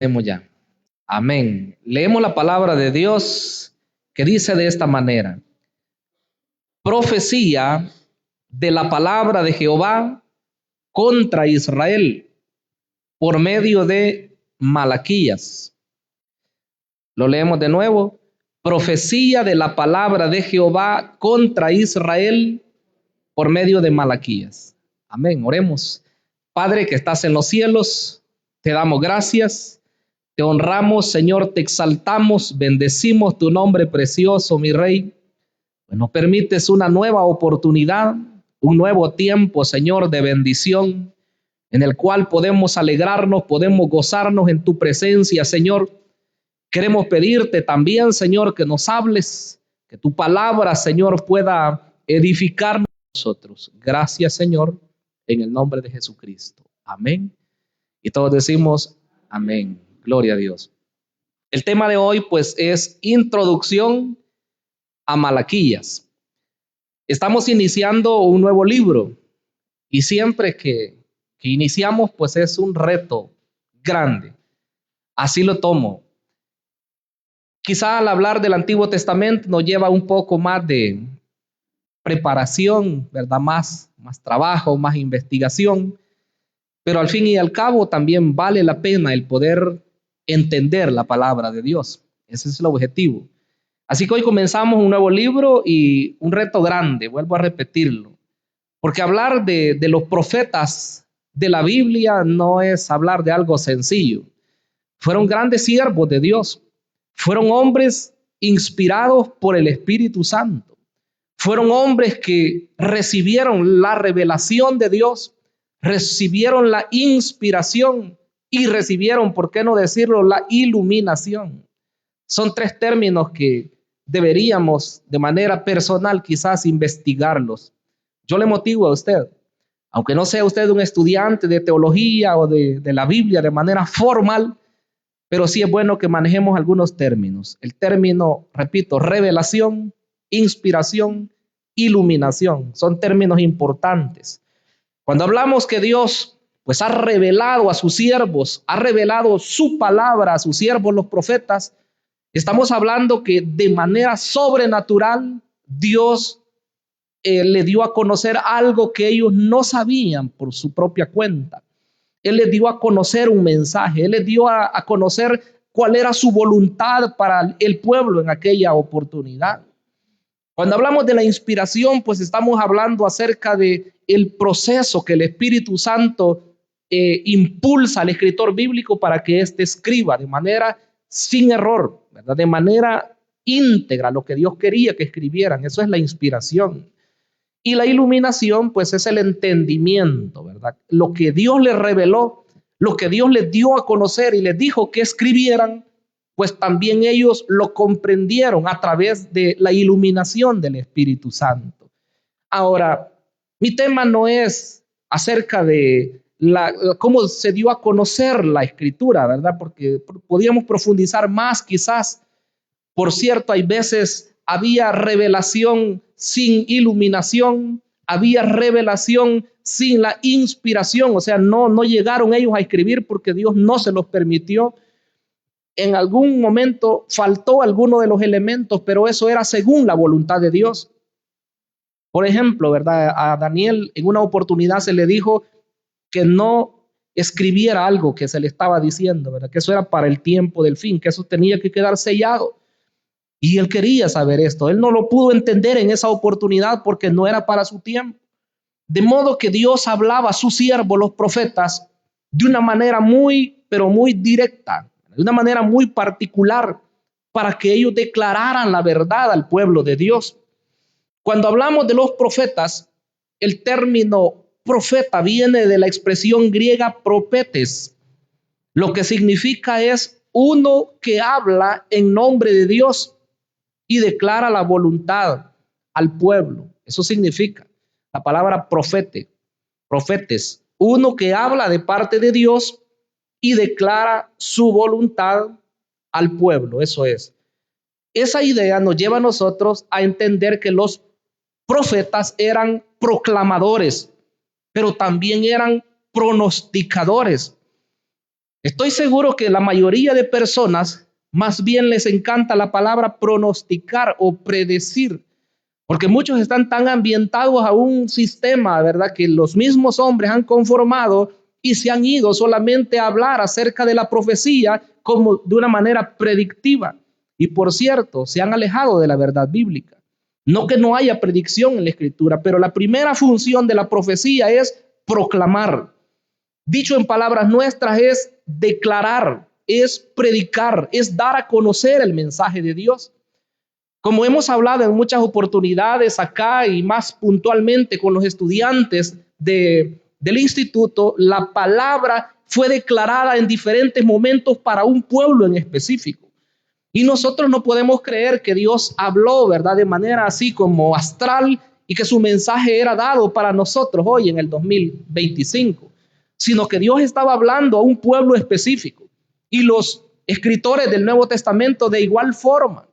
Leemos ya. Amén. Leemos la palabra de Dios que dice de esta manera: profecía de la palabra de Jehová contra Israel por medio de Malaquías. Lo leemos de nuevo. Profecía de la palabra de Jehová contra Israel por medio de Malaquías. Amén. Oremos. Padre que estás en los cielos, te damos gracias, te honramos, Señor, te exaltamos, bendecimos tu nombre precioso, mi Rey. Pues nos permites una nueva oportunidad, un nuevo tiempo, Señor, de bendición, en el cual podemos alegrarnos, podemos gozarnos en tu presencia, Señor. Queremos pedirte también, Señor, que nos hables, que tu palabra, Señor, pueda edificarnos a nosotros. Gracias, Señor, en el nombre de Jesucristo. Amén. Y todos decimos amén. Gloria a Dios. El tema de hoy, pues, es introducción a Malaquías. Estamos iniciando un nuevo libro y siempre que iniciamos, pues es un reto grande. Así lo tomo. Quizá al hablar del Antiguo Testamento nos lleva un poco más de preparación, ¿verdad? Más trabajo, más investigación, pero al fin y al cabo también vale la pena el poder entender la palabra de Dios. Ese es el objetivo. Así que hoy comenzamos un nuevo libro y un reto grande, vuelvo a repetirlo, porque hablar de los profetas de la Biblia no es hablar de algo sencillo. Fueron grandes siervos de Dios, fueron hombres inspirados por el Espíritu Santo, fueron hombres que recibieron la revelación de Dios, recibieron la inspiración y recibieron, ¿por qué no decirlo?, la iluminación. Son tres términos que deberíamos de manera personal quizás investigarlos. Yo le motivo a usted, aunque no sea usted un estudiante de teología o de la Biblia de manera formal, pero sí es bueno que manejemos algunos términos. El término, repito, revelación, inspiración, iluminación, son términos importantes. Cuando hablamos que Dios pues ha revelado a sus siervos, ha revelado su palabra a sus siervos los profetas, estamos hablando que de manera sobrenatural Dios le dio a conocer algo que ellos no sabían por su propia cuenta. Él les dio a conocer un mensaje, Él les dio a conocer cuál era su voluntad para el pueblo en aquella oportunidad. Cuando hablamos de la inspiración, pues estamos hablando acerca de el proceso que el Espíritu Santo impulsa al escritor bíblico para que éste escriba de manera sin error, ¿verdad? De manera íntegra lo que Dios quería que escribieran. Eso es la inspiración. Y la iluminación, pues es el entendimiento, ¿verdad? Lo que Dios les reveló, lo que Dios les dio a conocer y les dijo que escribieran, pues también ellos lo comprendieron a través de la iluminación del Espíritu Santo. Ahora, mi tema no es acerca de cómo se dio a conocer la Escritura, ¿verdad? Porque podríamos profundizar más quizás. Por cierto, hay veces había revelación sin iluminación, había revelación sin la inspiración, o sea, no llegaron ellos a escribir porque Dios no se los permitió. En algún momento faltó alguno de los elementos, pero eso era según la voluntad de Dios. Por ejemplo, ¿verdad? A Daniel en una oportunidad se le dijo que no escribiera algo que se le estaba diciendo, ¿verdad? Que eso era para el tiempo del fin, que eso tenía que quedar sellado. Y él quería saber esto. Él no lo pudo entender en esa oportunidad porque no era para su tiempo. De modo que Dios hablaba a sus siervos, los profetas, de una manera muy, pero muy directa, de una manera muy particular, para que ellos declararan la verdad al pueblo de Dios. Cuando hablamos de los profetas, el término profeta viene de la expresión griega propetes. Lo que significa es uno que habla en nombre de Dios y declara la voluntad al pueblo. Eso significa la palabra profetes, uno que habla de parte de Dios y declara su voluntad al pueblo. Eso es. Esa idea nos lleva a nosotros a entender que los profetas eran proclamadores, pero también eran pronosticadores. Estoy seguro que la mayoría de personas más bien les encanta la palabra pronosticar o predecir, porque muchos están tan ambientados a un sistema, ¿verdad?, que los mismos hombres han conformado y se han ido solamente a hablar acerca de la profecía como de una manera predictiva. Y por cierto, se han alejado de la verdad bíblica. No que no haya predicción en la escritura, pero la primera función de la profecía es proclamar. Dicho en palabras nuestras, es declarar, es predicar, es dar a conocer el mensaje de Dios. Como hemos hablado en muchas oportunidades acá y más puntualmente con los estudiantes del instituto, la palabra fue declarada en diferentes momentos para un pueblo en específico. Y nosotros no podemos creer que Dios habló, ¿verdad?, de manera así como astral y que su mensaje era dado para nosotros hoy en el 2025, sino que Dios estaba hablando a un pueblo específico. Y los escritores del Nuevo Testamento de igual forma.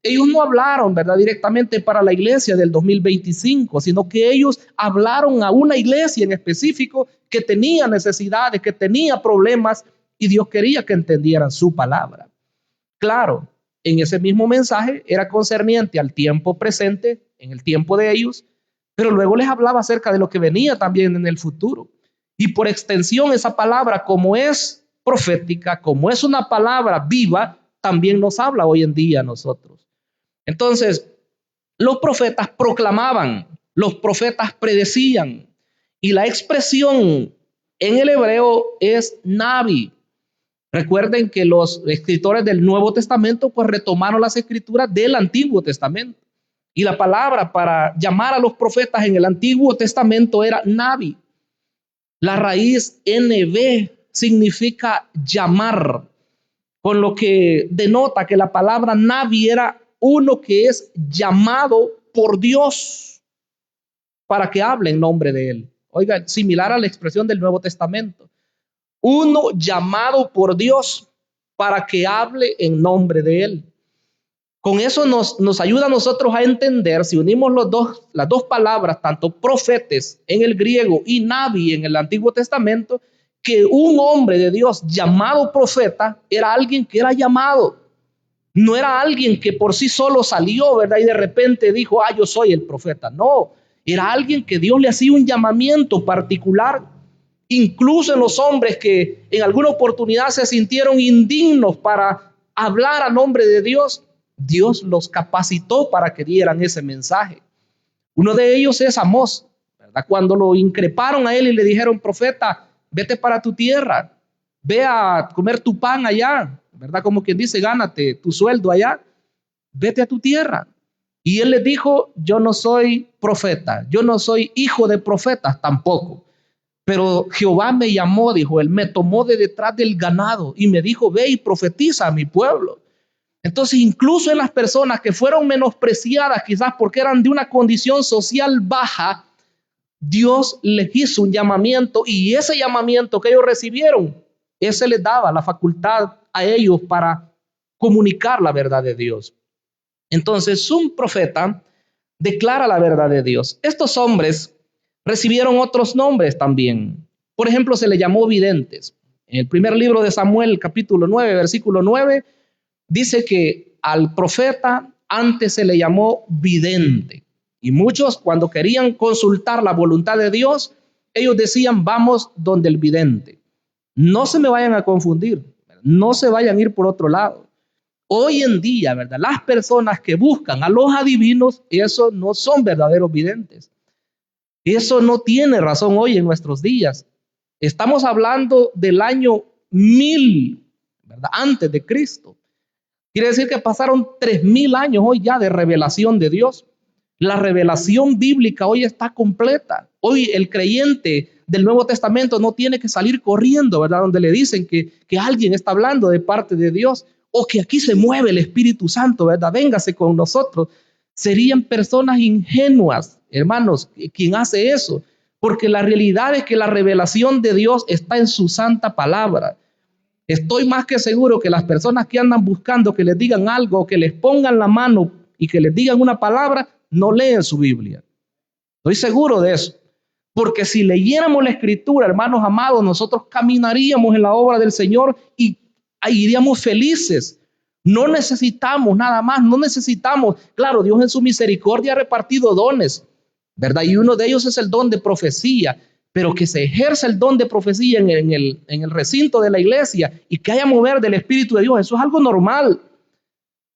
Ellos no hablaron, ¿verdad?, directamente para la iglesia del 2025, sino que ellos hablaron a una iglesia en específico que tenía necesidades, que tenía problemas, y Dios quería que entendieran su palabra. Claro, en ese mismo mensaje era concerniente al tiempo presente, en el tiempo de ellos, pero luego les hablaba acerca de lo que venía también en el futuro. Y por extensión, esa palabra, como es profética, como es una palabra viva, también nos habla hoy en día a nosotros. Entonces, los profetas proclamaban, los profetas predecían, y la expresión en el hebreo es navi. Recuerden que los escritores del Nuevo Testamento pues retomaron las escrituras del Antiguo Testamento. Y la palabra para llamar a los profetas en el Antiguo Testamento era navi. La raíz NB significa llamar, con lo que denota que la palabra navi era uno que es llamado por Dios para que hable en nombre de él. Oiga, similar a la expresión del Nuevo Testamento. Uno llamado por Dios para que hable en nombre de él. Con eso nos ayuda a nosotros a entender, si unimos las dos palabras, tanto profetes en el griego y navi en el Antiguo Testamento, que un hombre de Dios llamado profeta era alguien que era llamado. No era alguien que por sí solo salió, ¿verdad?, y de repente dijo, yo soy el profeta. No, era alguien que Dios le hacía un llamamiento particular. Incluso en los hombres que en alguna oportunidad se sintieron indignos para hablar a nombre de Dios, Dios los capacitó para que dieran ese mensaje. Uno de ellos es Amós, ¿verdad? Cuando lo increparon a él y le dijeron, profeta, vete para tu tierra, ve a comer tu pan allá, ¿verdad? Como quien dice, gánate tu sueldo allá, vete a tu tierra. Y él les dijo, yo no soy profeta, yo no soy hijo de profetas tampoco. Pero Jehová me llamó, dijo él, me tomó de detrás del ganado y me dijo, ve y profetiza a mi pueblo. Entonces, incluso en las personas que fueron menospreciadas, quizás porque eran de una condición social baja, Dios les hizo un llamamiento, y ese llamamiento que ellos recibieron, ese les daba la facultad a ellos para comunicar la verdad de Dios. Entonces, un profeta declara la verdad de Dios. Estos hombres recibieron otros nombres también. Por ejemplo, se les llamó videntes. En el primer libro de Samuel, capítulo 9, versículo 9, dice que al profeta antes se le llamó vidente. Y muchos, cuando querían consultar la voluntad de Dios, ellos decían, vamos donde el vidente. No se me vayan a confundir, no se vayan a ir por otro lado. Hoy en día, ¿verdad?, las personas que buscan a los adivinos, esos no son verdaderos videntes. Eso no tiene razón hoy en nuestros días. Estamos hablando del año 1000, ¿verdad?, antes de Cristo. Quiere decir que pasaron 3000 años hoy ya de revelación de Dios. La revelación bíblica hoy está completa. Hoy el creyente del Nuevo Testamento no tiene que salir corriendo, ¿verdad?, donde le dicen que alguien está hablando de parte de Dios, o que aquí se mueve el Espíritu Santo, ¿verdad?, véngase con nosotros. Serían personas ingenuas, hermanos, quien hace eso, porque la realidad es que la revelación de Dios está en su santa palabra. Estoy más que seguro que las personas que andan buscando que les digan algo, que les pongan la mano y que les digan una palabra, no leen su Biblia. Estoy seguro de eso, Porque si leyéramos la Escritura, hermanos amados, nosotros caminaríamos en la obra del Señor y ahí iríamos felices. No necesitamos nada más, no necesitamos. Claro, Dios en su misericordia ha repartido dones, ¿verdad? Y uno de ellos es el don de profecía, pero que se ejerza el don de profecía en el recinto de la iglesia y que haya mover del Espíritu de Dios, eso es algo normal.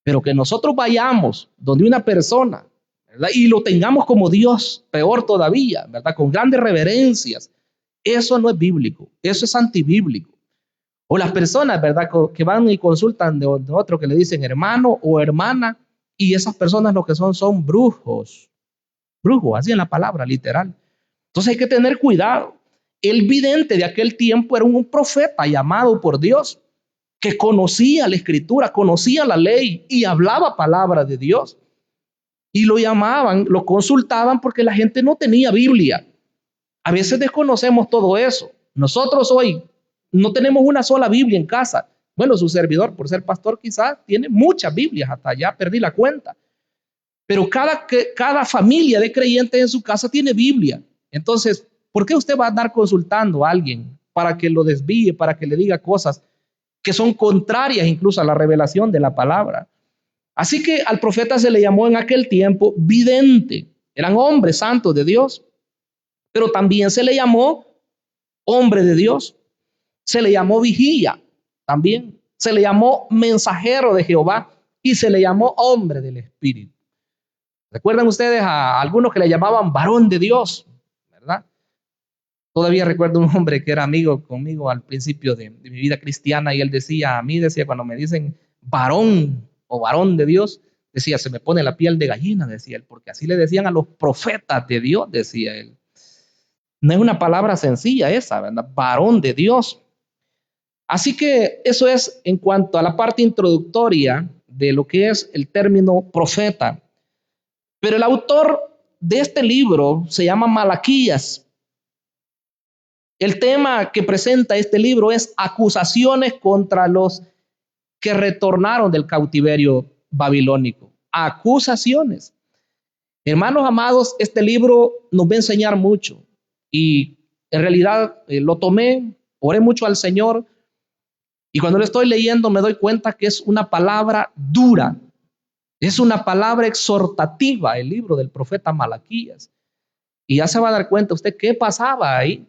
Pero que nosotros vayamos donde una persona, ¿verdad? Y lo tengamos como Dios, peor todavía, ¿verdad? Con grandes reverencias. Eso no es bíblico, eso es antibíblico. O las personas, ¿verdad? Que van y consultan de otro que le dicen hermano o hermana, y esas personas lo que son brujos. Brujos, así en la palabra, literal. Entonces hay que tener cuidado. El vidente de aquel tiempo era un profeta llamado por Dios, que conocía la escritura, conocía la ley y hablaba palabra de Dios. Y lo llamaban, lo consultaban porque la gente no tenía Biblia. A veces desconocemos todo eso. Nosotros hoy no tenemos una sola Biblia en casa. Bueno, su servidor, por ser pastor, quizás tiene muchas Biblias, hasta ya perdí la cuenta. Pero cada familia de creyentes en su casa tiene Biblia. Entonces, ¿por qué usted va a andar consultando a alguien para que lo desvíe, para que le diga cosas que son contrarias incluso a la revelación de la palabra? Así que al profeta se le llamó en aquel tiempo vidente. Eran hombres santos de Dios, pero también se le llamó hombre de Dios. Se le llamó vigía también. Se le llamó mensajero de Jehová y se le llamó hombre del Espíritu. ¿Recuerdan ustedes a algunos que le llamaban varón de Dios? ¿Verdad? Todavía recuerdo un hombre que era amigo conmigo al principio de mi vida cristiana y él decía, a mí decía, cuando me dicen varón o varón de Dios, decía, se me pone la piel de gallina, decía él, porque así le decían a los profetas de Dios, decía él. No es una palabra sencilla esa, ¿verdad? Varón de Dios. Así que eso es en cuanto a la parte introductoria de lo que es el término profeta. Pero el autor de este libro se llama Malaquías. El tema que presenta este libro es acusaciones contra los que retornaron del cautiverio babilónico. Acusaciones. Hermanos amados, este libro nos va a enseñar mucho y en realidad lo tomé, oré mucho al Señor y cuando lo estoy leyendo me doy cuenta que es una palabra dura, es una palabra exhortativa el libro del profeta Malaquías. Y ya se va a dar cuenta usted qué pasaba ahí.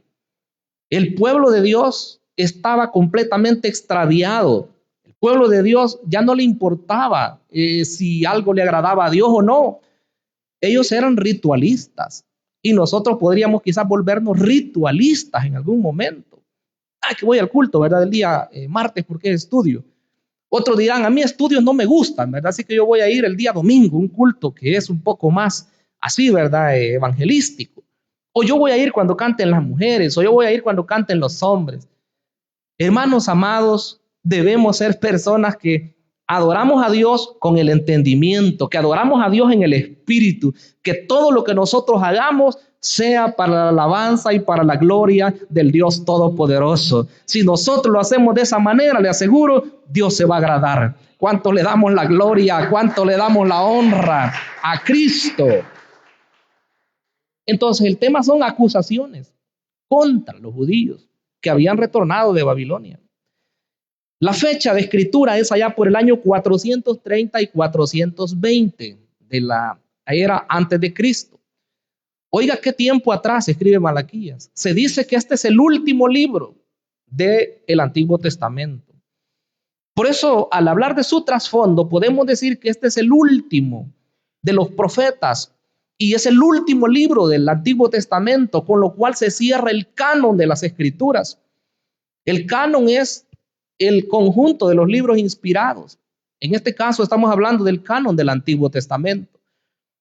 El pueblo de Dios estaba completamente extraviado. El pueblo de Dios ya no le importaba si algo le agradaba a Dios o no. Ellos eran ritualistas y nosotros podríamos quizás volvernos ritualistas en algún momento. Que voy al culto, ¿verdad? El día martes porque estudio. Otros dirán, a mí estudios no me gustan, ¿verdad? Así que yo voy a ir el día domingo, un culto que es un poco más así, ¿verdad? Evangelístico. O yo voy a ir cuando canten las mujeres, o yo voy a ir cuando canten los hombres. Hermanos amados, debemos ser personas que adoramos a Dios con el entendimiento, que adoramos a Dios en el espíritu, que todo lo que nosotros hagamos sea para la alabanza y para la gloria del Dios Todopoderoso. Si nosotros lo hacemos de esa manera, le aseguro, Dios se va a agradar. ¿Cuánto le damos la gloria? ¿Cuánto le damos la honra a Cristo? Entonces el tema son acusaciones contra los judíos que habían retornado de Babilonia. La fecha de escritura es allá por el año 430 y 420 de la era antes de Cristo. Oiga qué tiempo atrás escribe Malaquías. Se dice que este es el último libro del Antiguo Testamento. Por eso, al hablar de su trasfondo, podemos decir que este es el último de los profetas y es el último libro del Antiguo Testamento, con lo cual se cierra el canon de las Escrituras. El canon es el conjunto de los libros inspirados. En este caso estamos hablando del canon del Antiguo Testamento.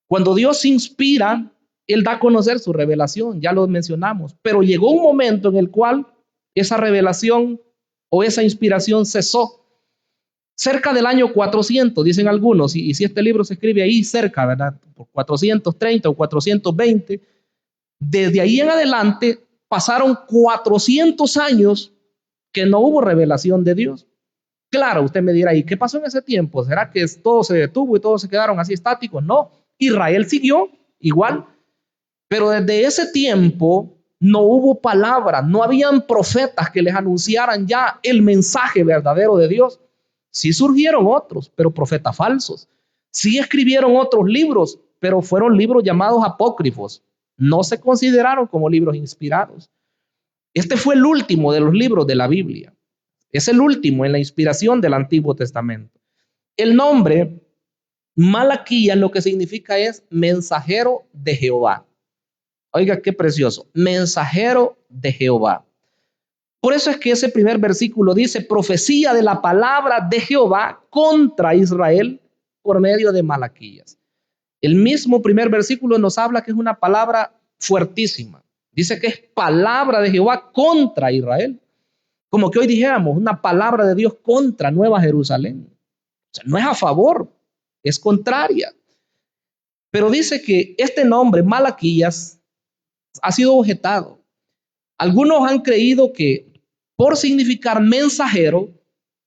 Cuando Dios inspira, Él da a conocer su revelación, ya lo mencionamos, pero llegó un momento en el cual esa revelación o esa inspiración cesó. Cerca del año 400, dicen algunos, y si este libro se escribe ahí cerca, ¿verdad? Por 430 o 420, desde ahí en adelante pasaron 400 años que no hubo revelación de Dios. Claro, usted me dirá, ¿y qué pasó en ese tiempo? ¿Será que todo se detuvo y todos se quedaron así estáticos? No, Israel siguió igual, pero desde ese tiempo no hubo palabra, no habían profetas que les anunciaran ya el mensaje verdadero de Dios. Sí surgieron otros, pero profetas falsos. Sí escribieron otros libros, pero fueron libros llamados apócrifos. No se consideraron como libros inspirados. Este fue el último de los libros de la Biblia. Es el último en la inspiración del Antiguo Testamento. El nombre Malaquías lo que significa es mensajero de Jehová. Oiga, qué precioso. Mensajero de Jehová. Por eso es que ese primer versículo dice profecía de la palabra de Jehová contra Israel por medio de Malaquías. El mismo primer versículo nos habla que es una palabra fuertísima. Dice que es palabra de Jehová contra Israel. Como que hoy dijéramos una palabra de Dios contra Nueva Jerusalén. O sea, no es a favor, es contraria. Pero dice que este nombre, Malaquías, ha sido objetado. Algunos han creído que por significar mensajero,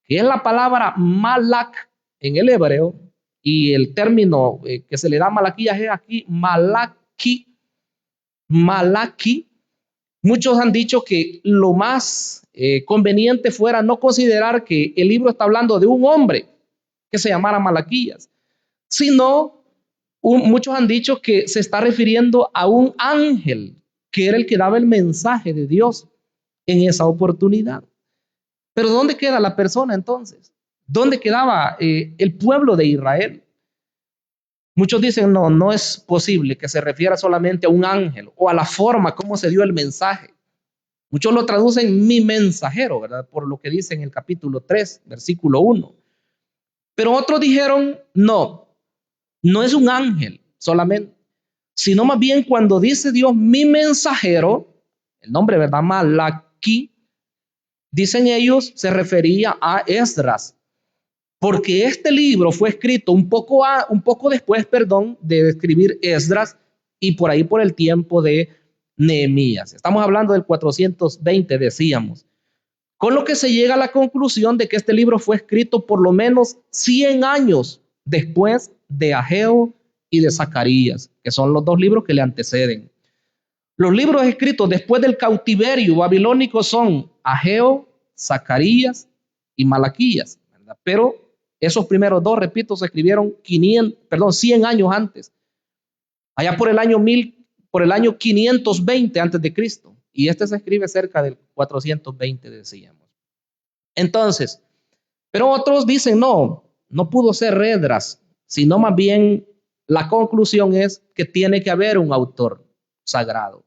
que es la palabra malak en el hebreo, y el término que se le da a Malaquías es aquí malaki. Muchos han dicho que lo más conveniente fuera no considerar que el libro está hablando de un hombre que se llamara Malaquías, sino muchos han dicho que se está refiriendo a un ángel que era el que daba el mensaje de Dios en esa oportunidad. Pero ¿dónde queda la persona entonces? ¿Dónde quedaba el pueblo de Israel? Muchos dicen, no es posible que se refiera solamente a un ángel o a la forma como se dio el mensaje. Muchos lo traducen mi mensajero, ¿verdad? Por lo que dice en el capítulo 3, versículo 1. Pero otros dijeron, no es un ángel solamente, sino más bien cuando dice Dios mi mensajero, el nombre, ¿verdad? Malaquí, dicen ellos, se refería a Esdras, porque este libro fue escrito un poco después, de escribir Esdras y por ahí por el tiempo de Nehemías. Estamos hablando del 420, decíamos. Con lo que se llega a la conclusión de que este libro fue escrito por lo menos 100 años después de Ageo y de Zacarías, que son los dos libros que le anteceden. Los libros escritos después del cautiverio babilónico son Ageo, Zacarías y Malaquías, ¿verdad? Pero esos primeros dos, repito, se escribieron 100 años antes, allá por el año 520 antes de Cristo, y este se escribe cerca del 420, decíamos. Entonces, pero otros dicen no pudo ser Esdras, sino más bien la conclusión es que tiene que haber un autor sagrado.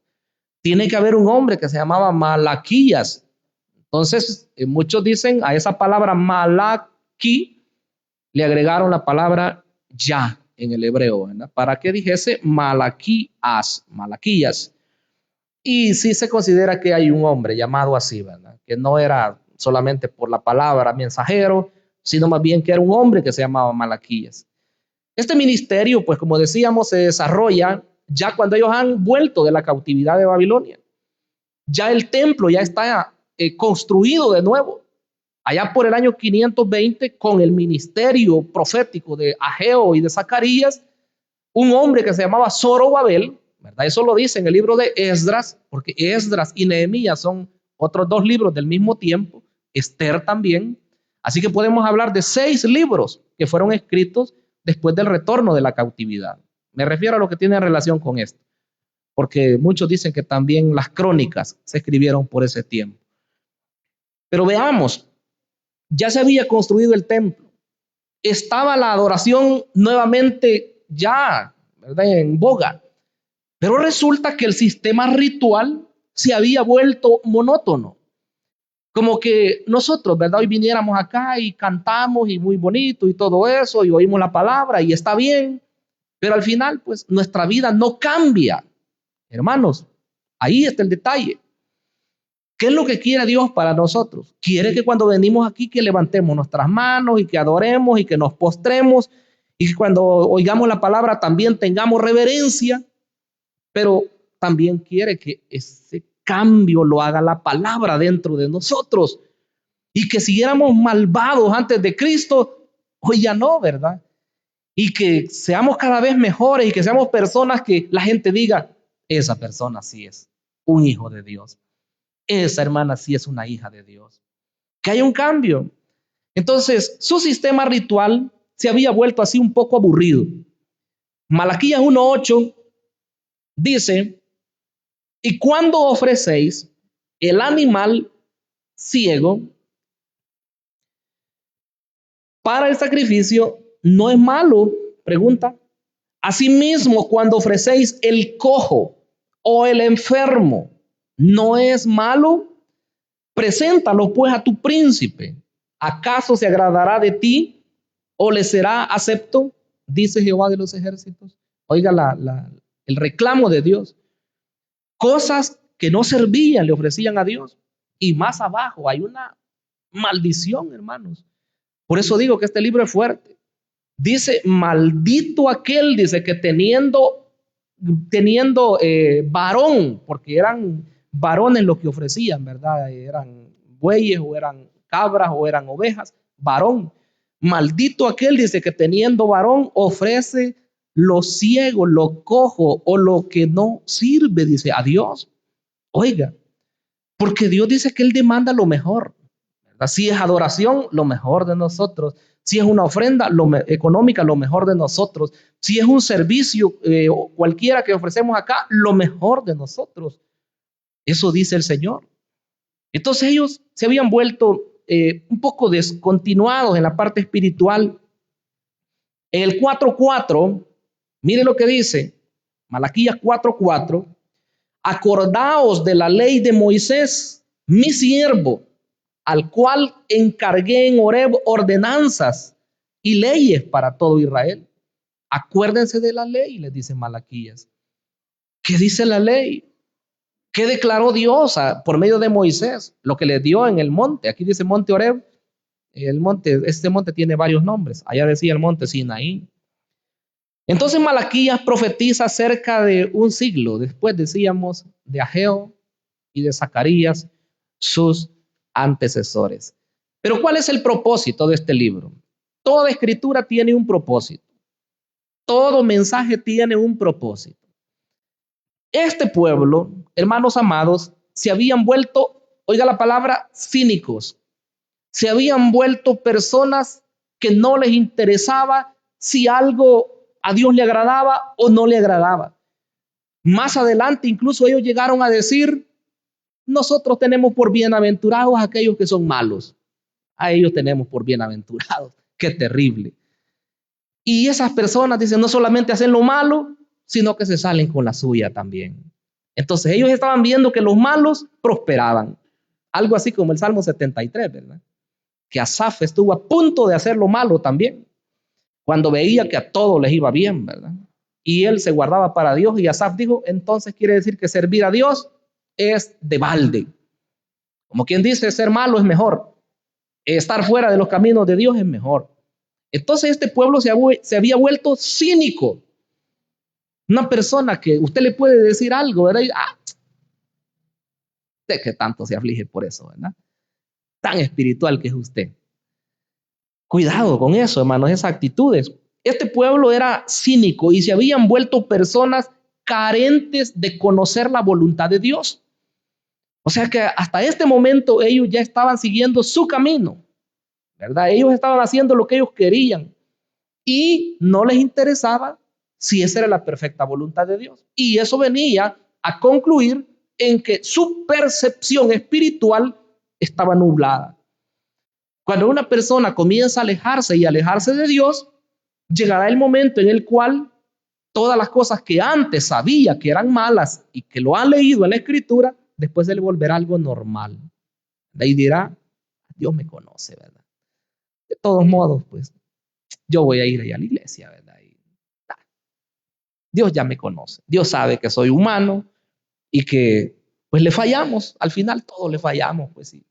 Tiene que haber un hombre que se llamaba Malaquías. Entonces, muchos dicen a esa palabra Malaquí le agregaron la palabra ya en el hebreo, ¿verdad? Para que dijese Malaquías. Y sí se considera que hay un hombre llamado así, ¿verdad? Que no era solamente por la palabra mensajero, sino más bien que era un hombre que se llamaba Malaquías. Este ministerio, pues como decíamos, se desarrolla ya cuando ellos han vuelto de la cautividad de Babilonia. Ya el templo ya está construido de nuevo. Allá por el año 520, con el ministerio profético de Ageo y de Zacarías, un hombre que se llamaba Zorobabel, ¿verdad? Eso lo dice en el libro de Esdras, porque Esdras y Nehemías son otros dos libros del mismo tiempo, Esther también. Así que podemos hablar de 6 libros que fueron escritos después del retorno de la cautividad. Me refiero a lo que tiene relación con esto, porque muchos dicen que también las crónicas se escribieron por ese tiempo. Pero veamos, ya se había construido el templo, estaba la adoración nuevamente ya, ¿verdad?, en boga, pero resulta que el sistema ritual se había vuelto monótono. Como que nosotros, ¿verdad?, hoy viniéramos acá y cantamos y muy bonito y todo eso y oímos la palabra y está bien, pero al final pues nuestra vida no cambia. Hermanos, ahí está el detalle. ¿Qué es lo que quiere Dios para nosotros? Quiere que cuando venimos aquí que levantemos nuestras manos y que adoremos y que nos postremos y que cuando oigamos la palabra también tengamos reverencia, pero también quiere que ese cambio lo haga la palabra dentro de nosotros y que si éramos malvados antes de Cristo, hoy ya no, ¿verdad? Y que seamos cada vez mejores y que seamos personas que la gente diga, esa persona sí es un hijo de Dios. Esa hermana sí es una hija de Dios. Que hay un cambio. Entonces, su sistema ritual se había vuelto así un poco aburrido. Malaquías 1:8 dice, y cuando ofrecéis el animal ciego para el sacrificio, no es malo, pregunta. Asimismo, cuando ofrecéis el cojo o el enfermo, no es malo. Preséntalo pues a tu príncipe. ¿Acaso se agradará de ti o le será acepto? Dice Jehová de los ejércitos. Oiga el reclamo de Dios. Cosas que no servían le ofrecían a Dios. Y más abajo hay una maldición, hermanos. Por eso digo que este libro es fuerte. Dice, maldito aquel, dice que teniendo varón, porque eran varones los que ofrecían, ¿verdad? Eran bueyes o eran cabras o eran ovejas, varón. Maldito aquel, dice que teniendo varón ofrece lo ciego, lo cojo o lo que no sirve, dice a Dios. Oiga, porque Dios dice que Él demanda lo mejor, ¿verdad? Si es adoración, lo mejor de nosotros. Si es una ofrenda económica, lo mejor de nosotros. Si es un servicio cualquiera que ofrecemos acá, lo mejor de nosotros. Eso dice el Señor. Entonces ellos se habían vuelto un poco descontinuados en la parte espiritual. En el 4:4, mire lo que dice, Malaquías 4:4, acordaos de la ley de Moisés, mi siervo, al cual encargué en Horeb ordenanzas y leyes para todo Israel. Acuérdense de la ley, les dice Malaquías. ¿Qué dice la ley? ¿Qué declaró Dios por medio de Moisés? Lo que le dio en el monte. Aquí dice monte Horeb. El monte, este monte tiene varios nombres. Allá decía el monte Sinaí. Entonces Malaquías profetiza cerca de un siglo después, decíamos, de Ageo y de Zacarías, sus antecesores. Pero ¿cuál es el propósito de este libro? Toda escritura tiene un propósito. Todo mensaje tiene un propósito. Este pueblo, hermanos amados, se habían vuelto, oiga la palabra, cínicos. Se habían vuelto personas que no les interesaba si algo a Dios le agradaba o no le agradaba. Más adelante incluso ellos llegaron a decir, nosotros tenemos por bienaventurados a aquellos que son malos. A ellos tenemos por bienaventurados. Qué terrible. Y esas personas dicen, no solamente hacen lo malo, sino que se salen con la suya también. Entonces ellos estaban viendo que los malos prosperaban. Algo así como el Salmo 73, ¿verdad? Que Asaf estuvo a punto de hacer lo malo también, cuando veía que a todos les iba bien, ¿verdad? Y él se guardaba para Dios y Asaf dijo, entonces quiere decir que servir a Dios es de balde. Como quien dice, ser malo es mejor. Estar fuera de los caminos de Dios es mejor. Entonces este pueblo se había vuelto cínico. Una persona que usted le puede decir algo, ¿verdad? Y, ¿de qué tanto se aflige por eso, verdad? Tan espiritual que es usted. Cuidado con eso, hermanos, esas actitudes. Este pueblo era cínico y se habían vuelto personas carentes de conocer la voluntad de Dios. O sea que hasta este momento ellos ya estaban siguiendo su camino, ¿verdad? Ellos estaban haciendo lo que ellos querían y no les interesaba si esa era la perfecta voluntad de Dios. Y eso venía a concluir en que su percepción espiritual estaba nublada. Cuando una persona comienza a alejarse y alejarse de Dios, llegará el momento en el cual todas las cosas que antes sabía que eran malas y que lo ha leído en la escritura, después se le volverá algo normal. De ahí dirá, Dios me conoce, ¿verdad? De todos modos, pues yo voy a ir ahí a la iglesia, ¿verdad? Y, Dios ya me conoce. Dios sabe que soy humano y que pues le fallamos. Al final todos le fallamos, pues sí.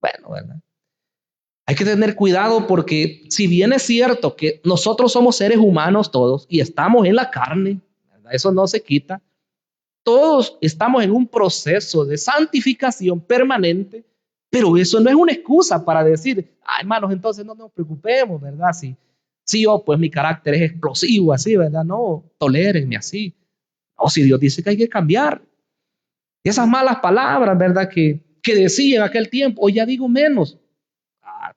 Bueno, ¿verdad? Hay que tener cuidado porque si bien es cierto que nosotros somos seres humanos todos y estamos en la carne, ¿verdad? Eso no se quita. Todos estamos en un proceso de santificación permanente, pero eso no es una excusa para decir, hermanos, entonces no nos preocupemos, ¿verdad? Si yo, pues mi carácter es explosivo así, ¿verdad? No, tolérenme así. O si Dios dice que hay que cambiar. Esas malas palabras, ¿verdad? Que decía en aquel tiempo, hoy ya digo menos.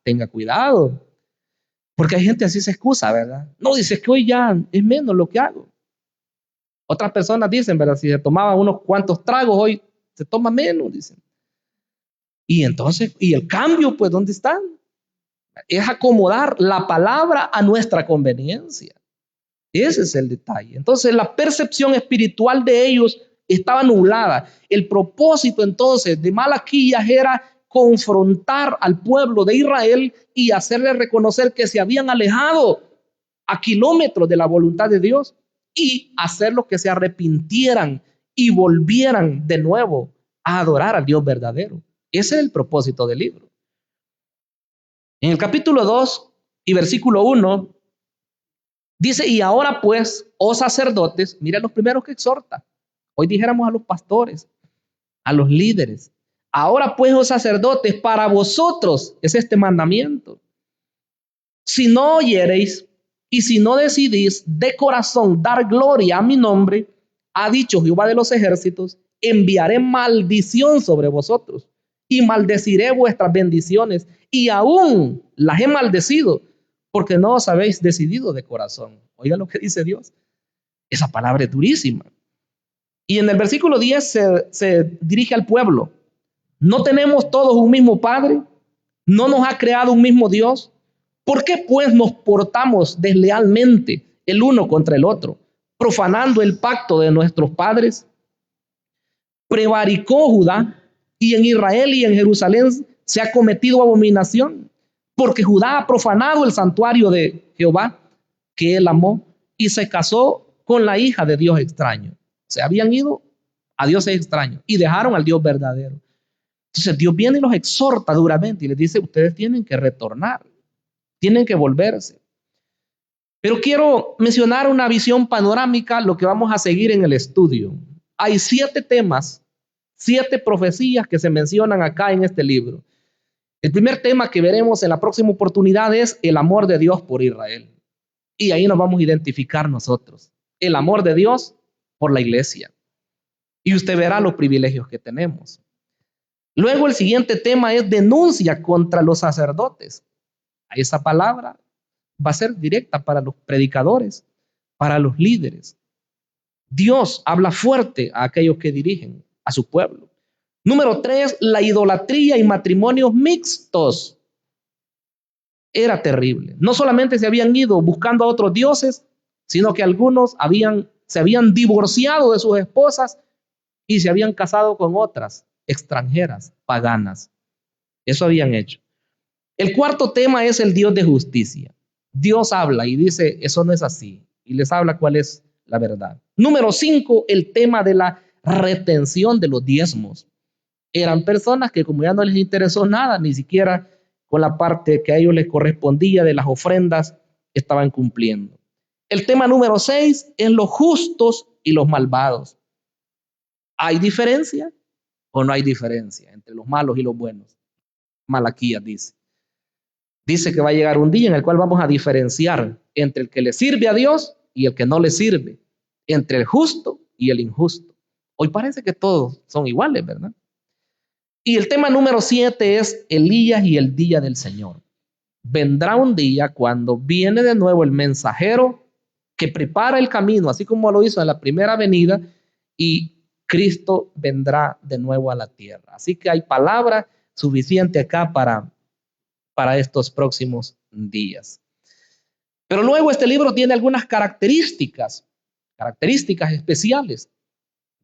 Tenga cuidado, porque hay gente así se excusa, ¿verdad? No, dice que hoy ya es menos lo que hago. Otras personas dicen, ¿verdad? Si se tomaban unos cuantos tragos, hoy se toma menos, dicen. Y entonces, ¿y el cambio, pues, dónde están? Es acomodar la palabra a nuestra conveniencia. Ese es el detalle. Entonces, la percepción espiritual de ellos estaba nublada. El propósito entonces de Malaquías era confrontar al pueblo de Israel y hacerle reconocer que se habían alejado a kilómetros de la voluntad de Dios y hacerlos que se arrepintieran y volvieran de nuevo a adorar al Dios verdadero. Ese es el propósito del libro. En el capítulo 2 y versículo 1 dice, y ahora pues, oh sacerdotes, miren los primeros que exhorta. Hoy dijéramos a los pastores, a los líderes. Ahora pues, oh sacerdotes, para vosotros es este mandamiento. Si no oyereis y si no decidís de corazón dar gloria a mi nombre, ha dicho Jehová de los ejércitos, enviaré maldición sobre vosotros y maldeciré vuestras bendiciones y aún las he maldecido porque no os habéis decidido de corazón. Oiga lo que dice Dios. Esa palabra es durísima. Y en el versículo 10 se dirige al pueblo. ¿No tenemos todos un mismo Padre? ¿No nos ha creado un mismo Dios? ¿Por qué pues nos portamos deslealmente el uno contra el otro, profanando el pacto de nuestros padres? Prevaricó Judá, y en Israel y en Jerusalén se ha cometido abominación, porque Judá ha profanado el santuario de Jehová, que él amó, y se casó con la hija de Dios extraño. Se habían ido a dioses extraños y dejaron al Dios verdadero. Entonces Dios viene y los exhorta duramente y les dice, ustedes tienen que retornar, tienen que volverse. Pero quiero mencionar una visión panorámica, lo que vamos a seguir en el estudio. Hay 7 temas, 7 profecías que se mencionan acá en este libro. El primer tema que veremos en la próxima oportunidad es el amor de Dios por Israel. Y ahí nos vamos a identificar nosotros. El amor de Dios por la iglesia. Y usted verá los privilegios que tenemos. Luego el siguiente tema es denuncia contra los sacerdotes. Esa palabra va a ser directa para los predicadores, para los líderes. Dios habla fuerte a aquellos que dirigen a su pueblo. Número 3, la idolatría y matrimonios mixtos. Era terrible. No solamente se habían ido buscando a otros dioses, sino que algunos se habían divorciado de sus esposas y se habían casado con otras extranjeras, paganas. Eso habían hecho. El cuarto tema es el Dios de justicia. Dios habla y dice, eso no es así. Y les habla cuál es la verdad. Número 5, el tema de la retención de los diezmos. Eran personas que como ya no les interesó nada, ni siquiera con la parte que a ellos les correspondía de las ofrendas, estaban cumpliendo. El tema número 6 es los justos y los malvados. ¿Hay diferencia o no hay diferencia entre los malos y los buenos? Malaquías dice. Dice que va a llegar un día en el cual vamos a diferenciar entre el que le sirve a Dios y el que no le sirve, entre el justo y el injusto. Hoy parece que todos son iguales, ¿verdad? Y el tema número 7 es Elías y el día del Señor. Vendrá un día cuando viene de nuevo el mensajero que prepara el camino, así como lo hizo en la primera venida, y Cristo vendrá de nuevo a la tierra. Así que hay palabra suficiente acá para estos próximos días. Pero luego este libro tiene algunas características especiales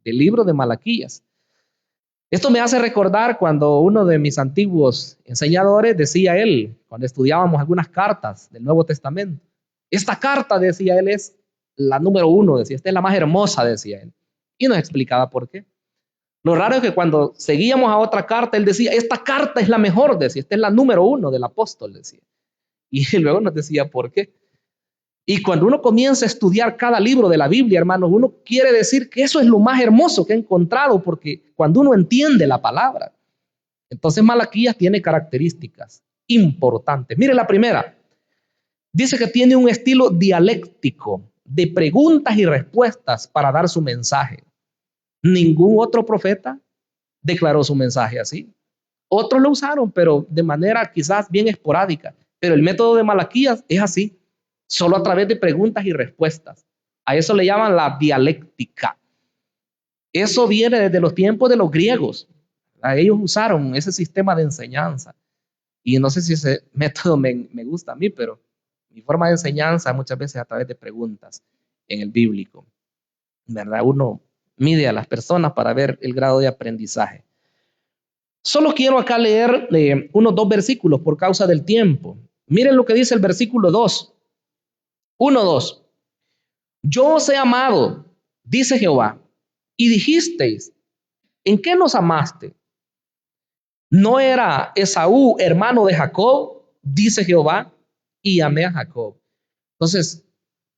del libro de Malaquías. Esto me hace recordar cuando uno de mis antiguos enseñadores decía él, cuando estudiábamos algunas cartas del Nuevo Testamento, esta carta, decía él, es la número 1, decía, esta es la más hermosa, decía él. Y nos explicaba por qué. Lo raro es que cuando seguíamos a otra carta, él decía, esta carta es la mejor, decía, esta es la número 1 del apóstol, decía. Y luego nos decía por qué. Y cuando uno comienza a estudiar cada libro de la Biblia, hermanos, uno quiere decir que eso es lo más hermoso que ha encontrado, porque cuando uno entiende la palabra, entonces Malaquías tiene características importantes. Mire la primera, dice que tiene un estilo dialéctico de preguntas y respuestas para dar su mensaje. Ningún otro profeta declaró su mensaje así. Otros lo usaron, pero de manera quizás bien esporádica. Pero el método de Malaquías es así, solo a través de preguntas y respuestas. A eso le llaman la dialéctica. Eso viene desde los tiempos de los griegos. Ellos usaron ese sistema de enseñanza. Y no sé si ese método me gusta a mí, pero mi forma de enseñanza muchas veces a través de preguntas en el bíblico, ¿verdad? Uno mide a las personas para ver el grado de aprendizaje. Solo quiero acá leer unos 2 versículos por causa del tiempo. Miren lo que dice el versículo 2. 1:2. Yo os he amado, dice Jehová, y dijisteis, ¿en qué nos amaste? ¿No era Esaú hermano de Jacob? Dice Jehová, y amé a Jacob. Entonces,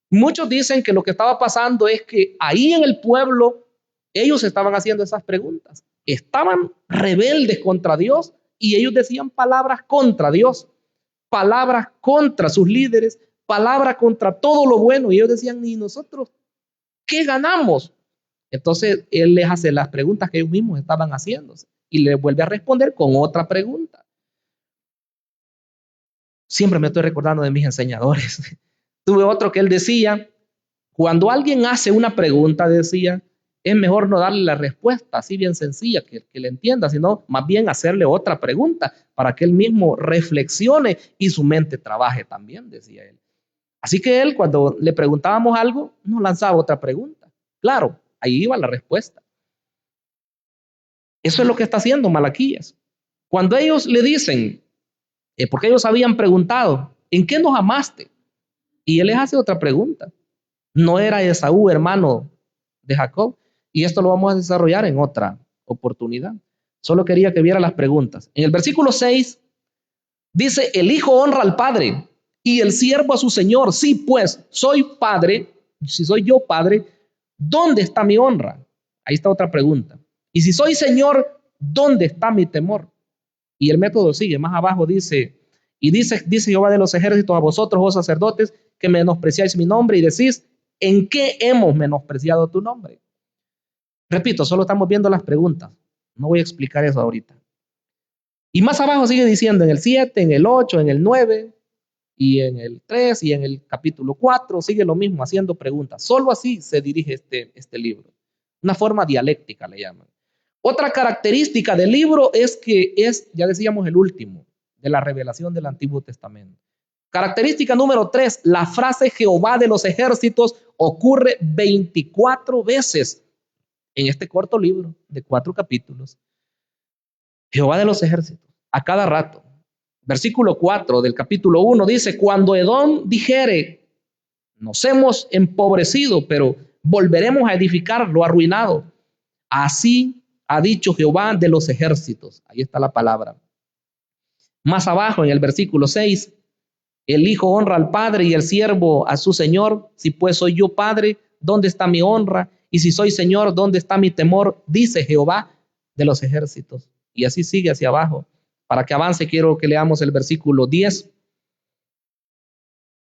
muchos dicen que lo que estaba pasando es que ahí en el pueblo ellos estaban haciendo esas preguntas. Estaban rebeldes contra Dios y ellos decían palabras contra Dios, palabras contra sus líderes, palabras contra todo lo bueno. Y ellos decían, ¿y nosotros qué ganamos? Entonces él les hace las preguntas que ellos mismos estaban haciéndose y les vuelve a responder con otra pregunta. Siempre me estoy recordando de mis enseñadores. Tuve otro que él decía, cuando alguien hace una pregunta, decía, es mejor no darle la respuesta así bien sencilla que le entienda, sino más bien hacerle otra pregunta para que él mismo reflexione y su mente trabaje también, decía él. Así que él, cuando le preguntábamos algo, nos lanzaba otra pregunta. Claro, ahí iba la respuesta. Eso es lo que está haciendo Malaquías. Cuando ellos le dicen, porque ellos habían preguntado, ¿en qué nos amaste? Y él les hace otra pregunta. ¿No era Esaú hermano de Jacob? Y esto lo vamos a desarrollar en otra oportunidad. Solo quería que viera las preguntas. En el versículo 6 dice, el hijo honra al padre y el siervo a su señor. Sí, pues, soy padre, si soy yo padre, ¿dónde está mi honra? Ahí está otra pregunta. Y si soy señor, ¿dónde está mi temor? Y el método sigue, más abajo dice, y dice Jehová de los ejércitos a vosotros, oh sacerdotes, que menospreciáis mi nombre y decís, ¿en qué hemos menospreciado tu nombre? Repito, solo estamos viendo las preguntas. No voy a explicar eso ahorita. Y más abajo sigue diciendo en el 7, en el 8, en el 9 y en el 3 y en el capítulo 4 sigue lo mismo haciendo preguntas. Solo así se dirige este libro. Una forma dialéctica le llaman. Otra característica del libro es que es, ya decíamos, el último de la revelación del Antiguo Testamento. Característica número 3, la frase Jehová de los ejércitos ocurre 24 veces en este corto libro de 4 capítulos. Jehová de los ejércitos, a cada rato. Versículo 4 del capítulo 1 dice, cuando Edom dijere, nos hemos empobrecido, pero volveremos a edificar lo arruinado. Así ha dicho Jehová de los ejércitos. Ahí está la palabra. Más abajo en el versículo 6, el hijo honra al padre y el siervo a su señor. Si pues soy yo padre, ¿dónde está mi honra? Y si soy señor, ¿dónde está mi temor? Dice Jehová de los ejércitos. Y así sigue hacia abajo. Para que avance, quiero que leamos el versículo 10.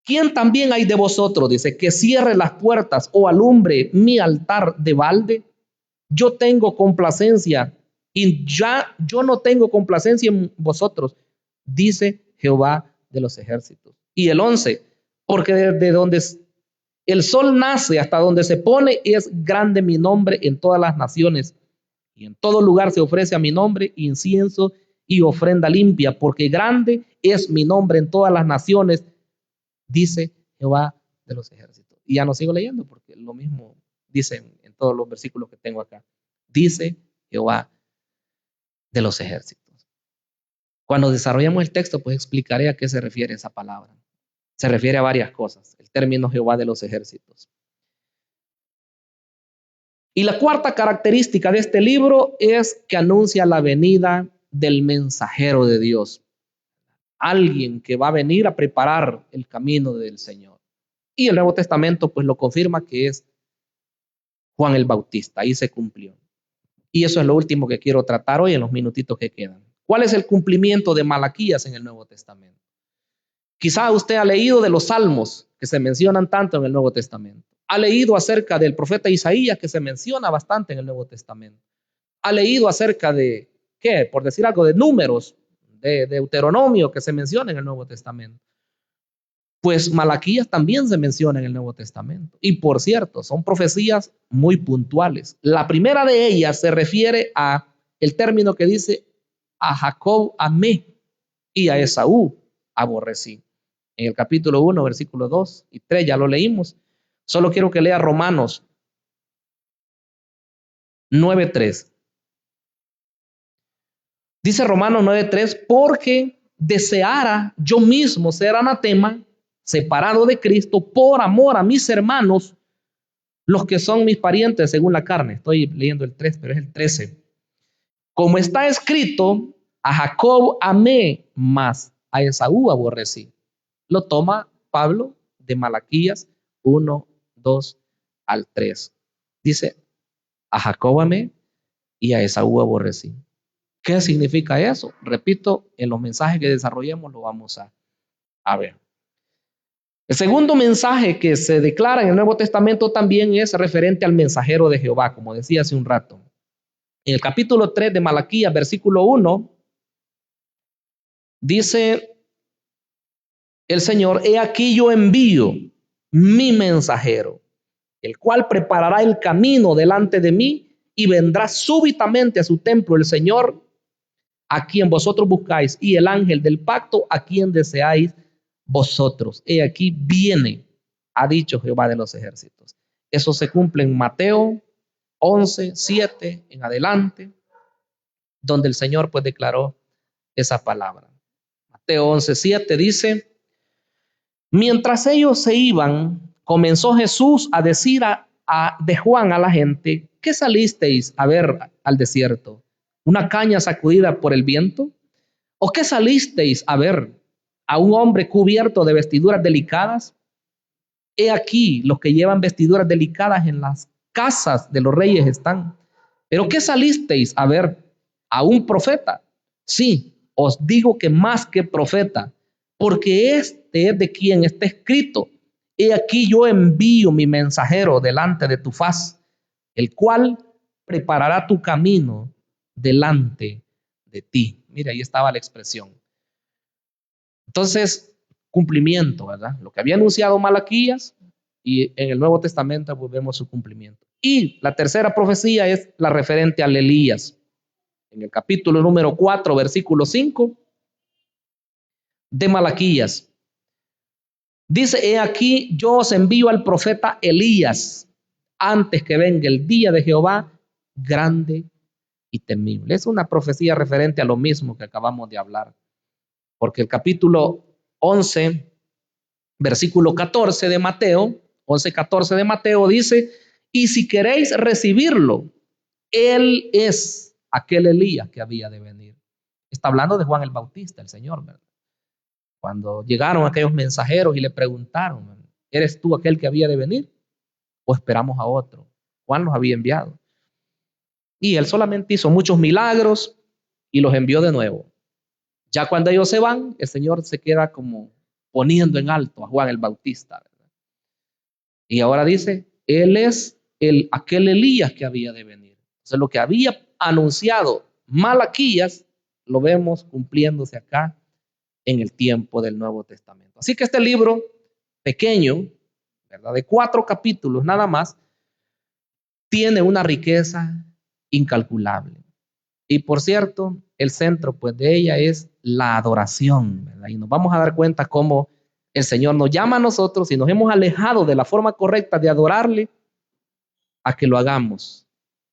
¿Quién también hay de vosotros, dice, que cierre las puertas o alumbre mi altar de balde? Yo tengo complacencia y ya yo no tengo complacencia en vosotros, dice Jehová de los ejércitos. Y el 11, porque desde donde el sol nace hasta donde se pone es grande mi nombre en todas las naciones. Y en todo lugar se ofrece a mi nombre incienso y ofrenda limpia, porque grande es mi nombre en todas las naciones, dice Jehová de los ejércitos. Y ya no sigo leyendo porque lo mismo dice en todos los versículos que tengo acá. Dice Jehová de los ejércitos. Cuando desarrollemos el texto, pues explicaré a qué se refiere esa palabra. Se refiere a varias cosas, el término Jehová de los ejércitos. Y la cuarta característica de este libro es que anuncia la venida del mensajero de Dios. Alguien que va a venir a preparar el camino del Señor. Y el Nuevo Testamento pues lo confirma que es Juan el Bautista. Ahí se cumplió. Y eso es lo último que quiero tratar hoy en los minutitos que quedan. ¿Cuál es el cumplimiento de Malaquías en el Nuevo Testamento? Quizá usted ha leído de los salmos que se mencionan tanto en el Nuevo Testamento. Ha leído acerca del profeta Isaías que se menciona bastante en el Nuevo Testamento. ha leído acerca de, ¿qué? Por decir algo, de Números, de Deuteronomio que se menciona en el Nuevo Testamento. Pues Malaquías también se menciona en el Nuevo Testamento. Y por cierto, son profecías muy puntuales. La primera de ellas se refiere a el término que dice: a Jacob amé y a Esaú aborrecí. En el capítulo 1, versículos 2 y 3, ya lo leímos. Solo quiero que lea Romanos 9:3. Dice Romanos 9:3: porque deseara yo mismo ser anatema, separado de Cristo, por amor a mis hermanos, los que son mis parientes según la carne. Estoy leyendo el 3, pero es el 13. Como está escrito: a Jacob amé, mas a Esaú aborrecí. Lo toma Pablo de Malaquías 1, 2 al 3. Dice: a Jacob amé y a Esaú aborrecí. ¿Qué significa eso? Repito, en los mensajes que desarrollemos lo vamos a ver. El segundo mensaje que se declara en el Nuevo Testamento también es referente al mensajero de Jehová, como decía hace un rato. En el capítulo 3 de Malaquías, versículo 1, dice el Señor: he aquí yo envío mi mensajero, el cual preparará el camino delante de mí, y vendrá súbitamente a su templo el Señor, a quien vosotros buscáis, y el ángel del pacto, a quien deseáis vosotros. He aquí viene, ha dicho Jehová de los ejércitos. Eso se cumple en Mateo 11:7 en adelante, donde el Señor pues declaró esa palabra. Mateo 11:7 dice: mientras ellos se iban, comenzó Jesús a decir de Juan a la gente: ¿qué salisteis a ver al desierto? ¿Una caña sacudida por el viento? ¿O qué salisteis a ver? ¿A un hombre cubierto de vestiduras delicadas? He aquí, los que llevan vestiduras delicadas en las casas de los reyes están. ¿Pero qué salisteis a ver? ¿A un profeta? Sí, os digo que más que profeta, porque este es de quien está escrito: he aquí yo envío mi mensajero delante de tu faz, el cual preparará tu camino delante de ti. Mira, ahí estaba la expresión. Entonces, cumplimiento, ¿verdad? Lo que había anunciado Malaquías, y en el Nuevo Testamento pues vemos su cumplimiento. Y la tercera profecía es la referente al Elías. En el capítulo número 4, versículo 5 de Malaquías, dice: he aquí yo os envío al profeta Elías antes que venga el día de Jehová grande y temible. Es una profecía referente a lo mismo que acabamos de hablar, porque el capítulo 11, versículo 14 de Mateo, 11:14 de Mateo dice: y si queréis recibirlo, él es aquel Elías que había de venir. Está hablando de Juan el Bautista, el Señor, ¿verdad? Cuando llegaron aquellos mensajeros y le preguntaron: ¿eres tú aquel que había de venir o esperamos a otro? Juan los había enviado. Y él solamente hizo muchos milagros y los envió de nuevo. Ya cuando ellos se van, el Señor se queda como poniendo en alto a Juan el Bautista, ¿verdad? Y ahora dice: él es aquel Elías que había de venir. Entonces, lo que había anunciado Malaquías lo vemos cumpliéndose acá en el tiempo del Nuevo Testamento. Así que este libro pequeño, ¿verdad?, de 4 capítulos nada más, tiene una riqueza incalculable. Y por cierto, el centro pues de ella es la adoración, ¿verdad? Y nos vamos a dar cuenta cómo el Señor nos llama a nosotros, y nos hemos alejado de la forma correcta de adorarle, a que lo hagamos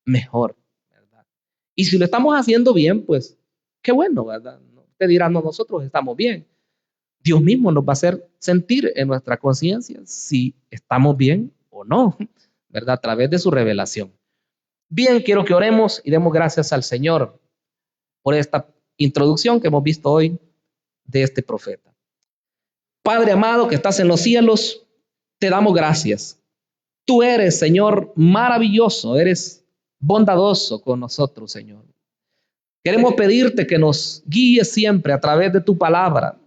mejor, ¿verdad? Y si lo estamos haciendo bien, pues qué bueno, ¿verdad? Usted dirá: no, nosotros estamos bien. Dios mismo nos va a hacer sentir en nuestra conciencia si estamos bien o no, ¿verdad? A través de su revelación. Bien, quiero que oremos y demos gracias al Señor por esta introducción que hemos visto hoy de este profeta. Padre amado que estás en los cielos, te damos gracias. Tú eres, Señor, maravilloso, eres bondadoso con nosotros, Señor. Queremos pedirte que nos guíes siempre a través de tu palabra.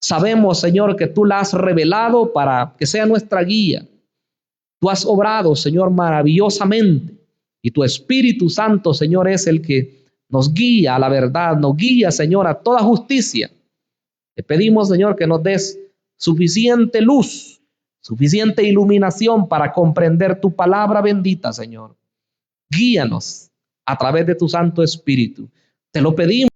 Sabemos, Señor, que tú la has revelado para que sea nuestra guía. Tú has obrado, Señor, maravillosamente Y tu Espíritu Santo, Señor, es el que nos guía a la verdad, nos guía, Señor, a toda justicia. Te pedimos, Señor, que nos des suficiente luz, suficiente iluminación para comprender tu palabra bendita, Señor. Guíanos a través de tu Santo Espíritu. Te lo pedimos